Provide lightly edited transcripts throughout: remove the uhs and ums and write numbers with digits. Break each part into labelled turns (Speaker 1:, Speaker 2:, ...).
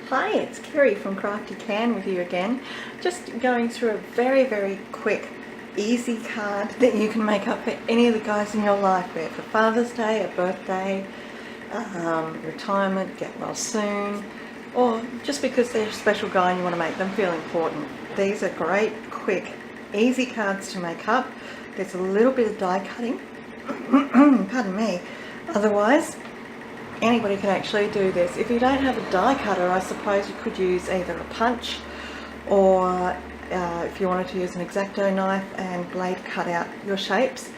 Speaker 1: Hi, it's Kerry from Crafty Can with you again. Just going through a very quick, easy card that you can make up for any of the guys in your life, be it for Father's Day, a birthday, retirement, get well soon, or just because they're a special guy and you want to make them feel important. These are great, quick, easy cards to make up. There's a little bit of die cutting, pardon me, otherwise anybody can actually do this. If you don't have a die cutter, I suppose you could use either a punch or if you wanted to use an X-Acto knife and blade cut out your shapes,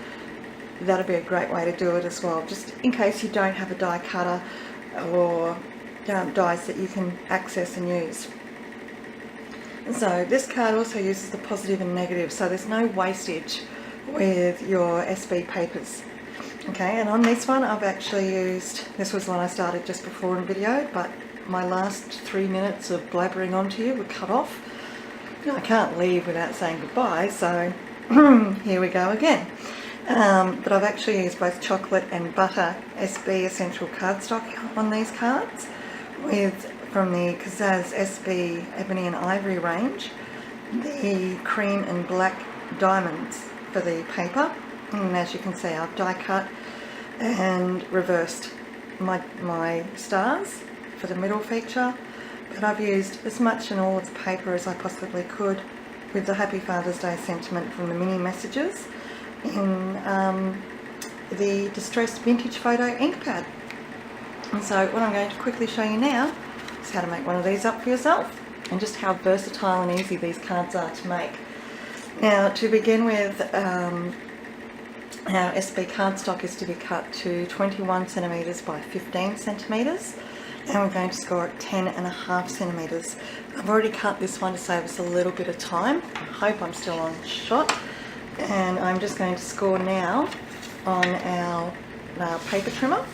Speaker 1: that'd be a great way to do it as well, just in case you don't have a die cutter or dies that you can access and use. So this card also uses the positive and negative, so there's no wastage with your SB papers. Okay, and on this one I've actually used, this was one I started just before in video, but my last 3 minutes of blabbering onto you were cut off. I can't leave without saying goodbye, so here we go again. But I've actually used both chocolate and butter SB Essential cardstock on these cards, from the Kaszazz SB Ebony and Ivory range, the cream and black diamonds for the paper. And as you can see, I've die cut and reversed my stars for the middle feature, but I've used as much and all of the paper as I possibly could with the Happy Father's Day sentiment from the mini messages in the distressed vintage photo ink pad. And so what I'm going to quickly show you now is how to make one of these up for yourself and just how versatile and easy these cards are to make. Now, to begin with, our SB cardstock is to be cut to 21 centimetres by 15 centimetres, and we're going to score at 10.5 centimetres. I've already cut this one to save us a little bit of time. I hope I'm still on shot, and I'm just going to score now on our paper trimmer.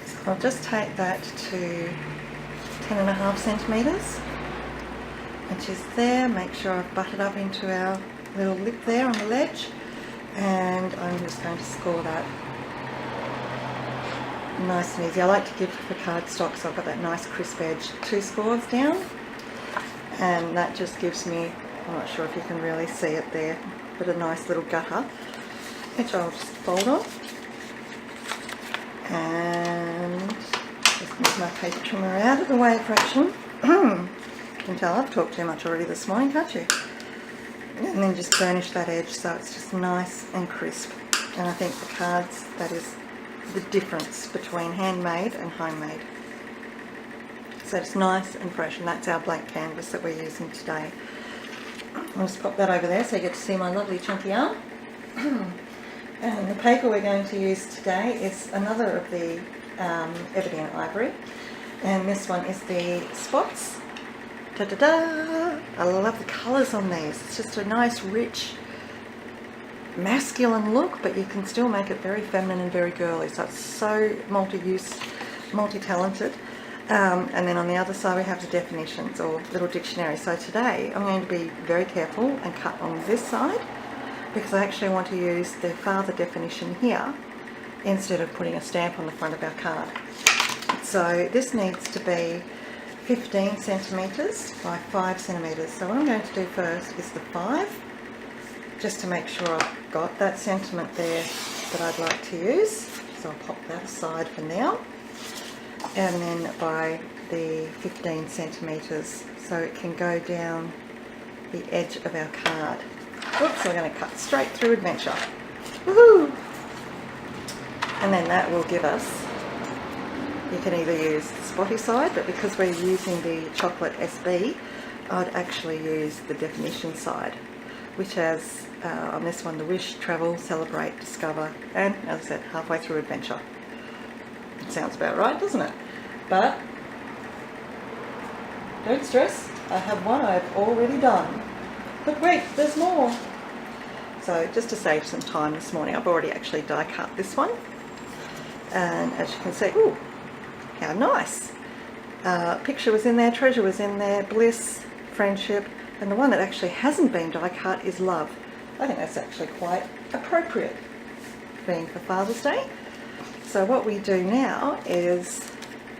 Speaker 1: So I'll just take that to 10.5 centimetres, which is there. Make sure I've butted up into our little lip there on the ledge, and I'm just going to score that nice and easy. I like to give for cardstock, so I've got that nice crisp edge. 2 scores down, and that just gives me, I'm not sure if you can really see it there, but a nice little gutter, which I'll just fold on, and just move my paper trimmer out of the way a fraction. You can tell I've talked too much already this morning, can't you? And then just burnish that edge so it's just nice and crisp. And I think the cards, that is the difference between handmade and homemade. So it's nice and fresh, and that's our blank canvas that we're using today. I'll just pop that over there so you get to see my lovely chunky arm. And the paper we're going to use today is another of the Ebony and Ivory, and this one is the Spots. Da-da-da! I love the colours on these. It's just a nice, rich, masculine look, but you can still make it very feminine and very girly. So it's so multi-use, multi-talented. And then on the other side we have the definitions, or little dictionary. So today I'm going to be very careful and cut on this side, because I actually want to use the father definition here instead of putting a stamp on the front of our card. So this needs to be 15 centimetres by 5 centimetres. So what I'm going to do first is the 5, just to make sure I've got that sentiment there that I'd like to use. So I'll pop that aside for now. And then by the 15 centimetres, so it can go down the edge of our card. Oops, we're going to cut straight through adventure. Woohoo! And then that will give us, you can either use the spotty side, but because we're using the chocolate SB, I'd actually use the definition side, which has, on this one, the wish, travel, celebrate, discover, and, as I said, halfway through adventure. It sounds about right, doesn't it? But don't stress, I have one I've already done. But wait, there's more. So just to save some time this morning, I've already actually die cut this one. And as you can see, ooh, how nice. Picture was in there, treasure was in there, bliss, friendship, and the one that actually hasn't been die cut is love. I think that's actually quite appropriate, being for Father's Day. So what we do now is,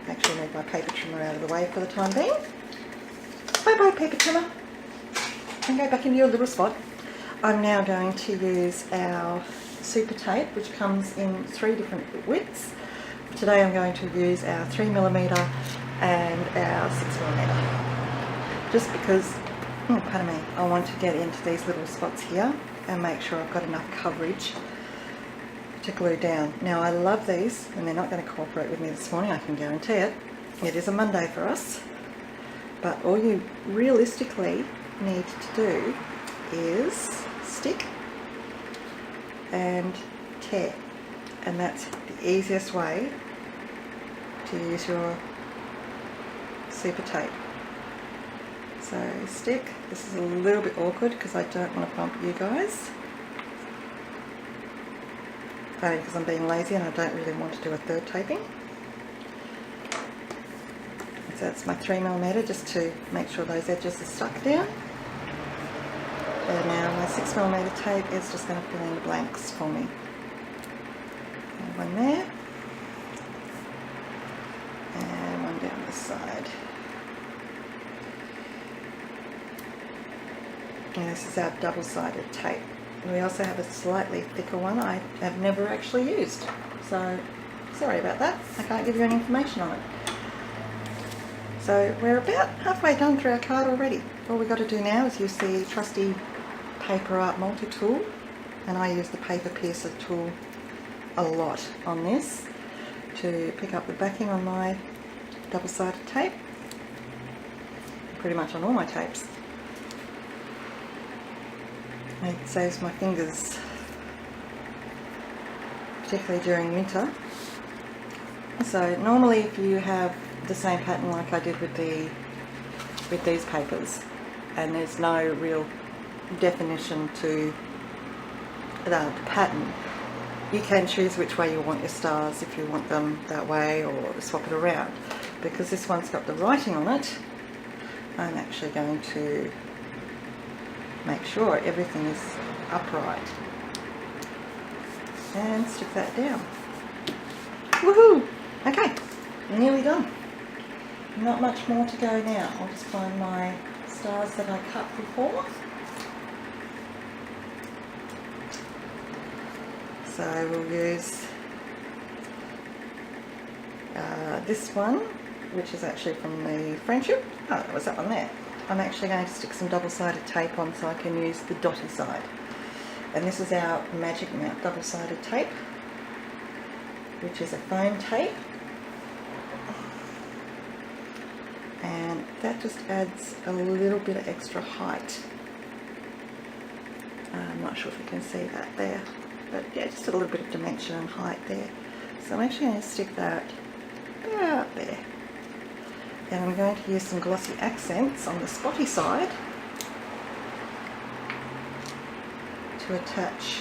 Speaker 1: actually move my paper trimmer out of the way for the time being. Bye bye paper trimmer, and go back into your little spot. I'm now going to use our super tape, which comes in 3 different widths. Today I'm going to use our 3mm and our 6mm, just because, pardon me, I want to get into these little spots here and make sure I've got enough coverage to glue down. Now I love these, and they're not going to cooperate with me this morning, I can guarantee it. It is a Monday for us, but all you realistically need to do is stick and tear, and that's the easiest way to use your super tape. So stick. This is a little bit awkward because I don't want to bump you guys, only because I'm being lazy and I don't really want to do a third taping. So that's my 3mm, just to make sure those edges are stuck down. And now my 6mm tape is just going to fill in the blanks for me. And one there, and one down this side. And this is our double-sided tape. We also have a slightly thicker one I have never actually used, so sorry about that, I can't give you any information on it. So we're about halfway done through our card already. All we've got to do now is use the trusty Paper Art multi-tool, and I use the paper piercer tool a lot on this to pick up the backing on my double-sided tape, pretty much on all my tapes. It saves my fingers, particularly during winter. So normally if you have the same pattern like I did with these papers, and there's no real definition to the pattern, you can choose which way you want your stars, if you want them that way or swap it around. Because this one's got the writing on it, I'm actually going to make sure everything is upright and stick that down. Woohoo! Okay, nearly done. Not much more to go now. I'll just find my stars that I cut before. So we'll use this one, which is actually from the Friendship. Oh, that was that one there. I'm actually going to stick some double-sided tape on so I can use the dotty side. And this is our Magic Mount double-sided tape, which is a foam tape. And that just adds a little bit of extra height. I'm not sure if you can see that there, but yeah, just a little bit of dimension and height there. So I'm actually going to stick that about there. And I'm going to use some glossy accents on the spotty side to attach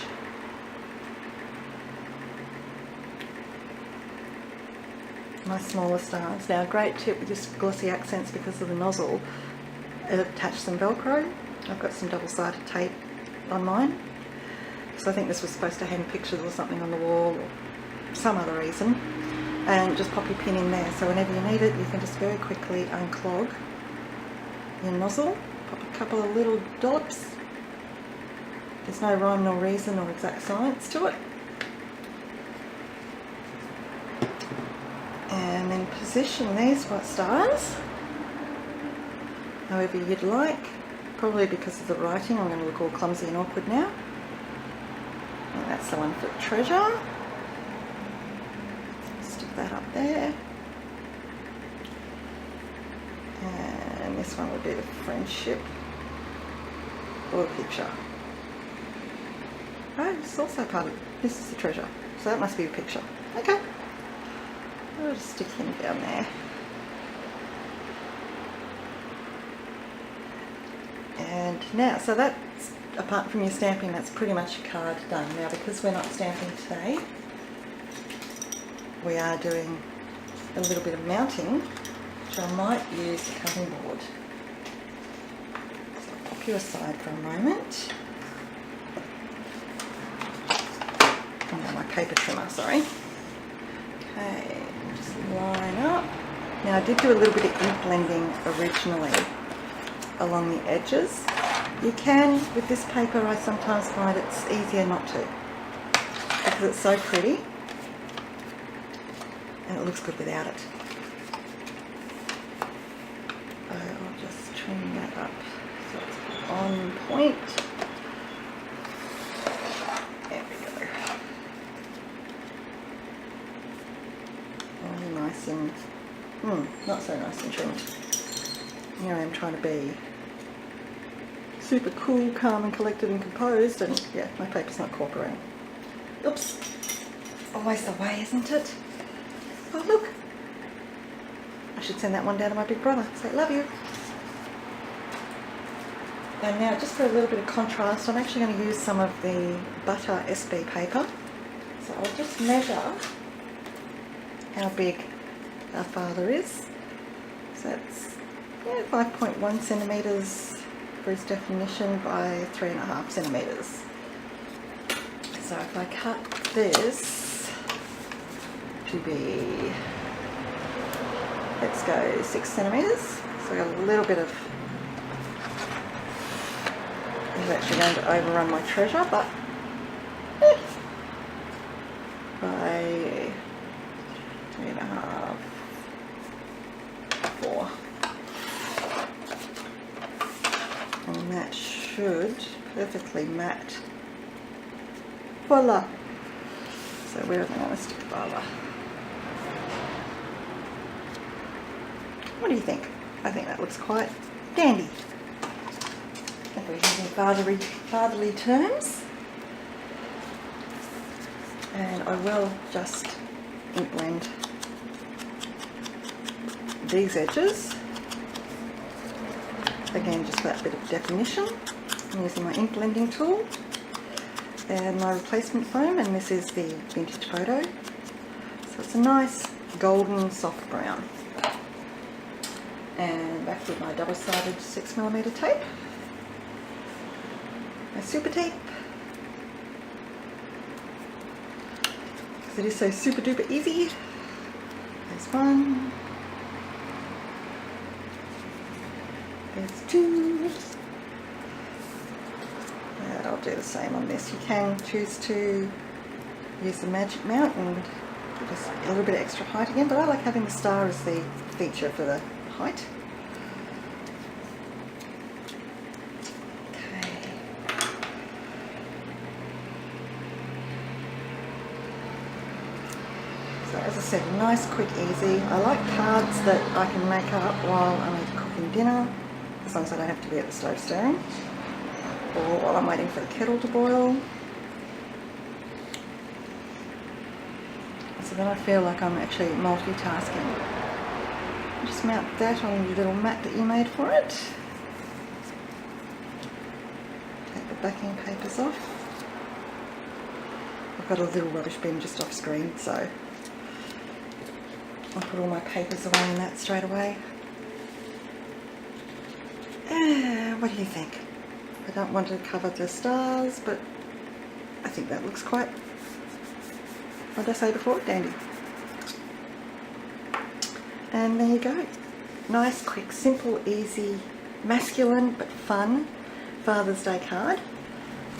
Speaker 1: my smaller stars. Now, a great tip with this glossy accents, because of the nozzle, attach some Velcro. I've got some double-sided tape on mine, so I think this was supposed to hang pictures or something on the wall or some other reason. And just pop your pin in there, so whenever you need it you can just very quickly unclog your nozzle, pop a couple of little dollops. There's no rhyme nor reason or exact science to it. And then position these white stars however you'd like. Probably because of the writing I'm going to look all clumsy and awkward now. And that's the one for treasure. That up there, and this one would be the Friendship or the picture. Oh, it's also part of, this is the treasure, so that must be the picture. Okay, I'll just stick him down there. And now, so that's, apart from your stamping, that's pretty much your card done. Now, because we're not stamping today, we are doing a little bit of mounting, which I might use the cutting board. So I'll pop you aside for a moment. Oh, my paper trimmer, sorry. Okay, just line up. Now I did do a little bit of ink blending originally along the edges. You can, with this paper, I sometimes find it's easier not to, because it's so pretty and it looks good without it. So I'll just trim that up so it's on point. There we go. Oh, nice and, not so nice and trimmed. Here I am trying to be super cool, calm and collected and composed, and yeah, my paper's not cooperating. Oops. Always the way, isn't it? Oh look. I should send that one down to my big brother. Say, love you. And now, just for a little bit of contrast, I'm actually going to use some of the Butter SB paper. So I'll just measure how big our father is. So that's 5.1 centimetres for his definition by 3.5 centimetres. So if I cut this to be, let's go 6 centimetres, so I got a little bit of, this is actually going to overrun my treasure, but by 3.5, 4. And that should perfectly match. Voila! So where am I going to stick father? What do you think? I think that looks quite dandy. If we're using fatherly terms. And I will just ink blend these edges. Again, just that bit of definition. I'm using my ink blending tool and my replacement foam, and this is the Vintage Photo. So it's a nice golden soft brown. And back with my double-sided 6mm tape. My super tape. Because it is so super duper easy. There's one. There's 2. And I'll do the same on this. You can choose to use the magic mount and just a little bit of extra height again, but I like having the star as the feature for the height. Okay. So as I said, nice, quick, easy. I like cards that I can make up while I'm either cooking dinner, as long as I don't have to be at the stove stirring, or while I'm waiting for the kettle to boil. So then I feel like I'm actually multitasking. Just mount that on your little mat that you made for it. Take the backing papers off. I've got a little rubbish bin just off screen, so I'll put all my papers away in that straight away. What do you think? I don't want to cover the stars, but I think that looks quite, what did I say before? Dandy. And there you go. Nice, quick, simple, easy, masculine but fun Father's Day card.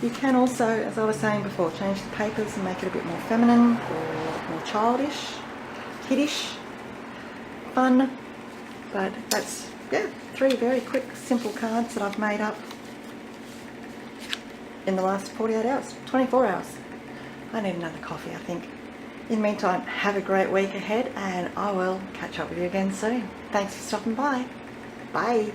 Speaker 1: You can also, as I was saying before, change the papers and make it a bit more feminine or more childish, kiddish, fun. But that's, yeah, 3 very quick, simple cards that I've made up in the last 48 hours, 24 hours. I need another coffee, I think. In the meantime, have a great week ahead, and I will catch up with you again soon. Thanks for stopping by. Bye.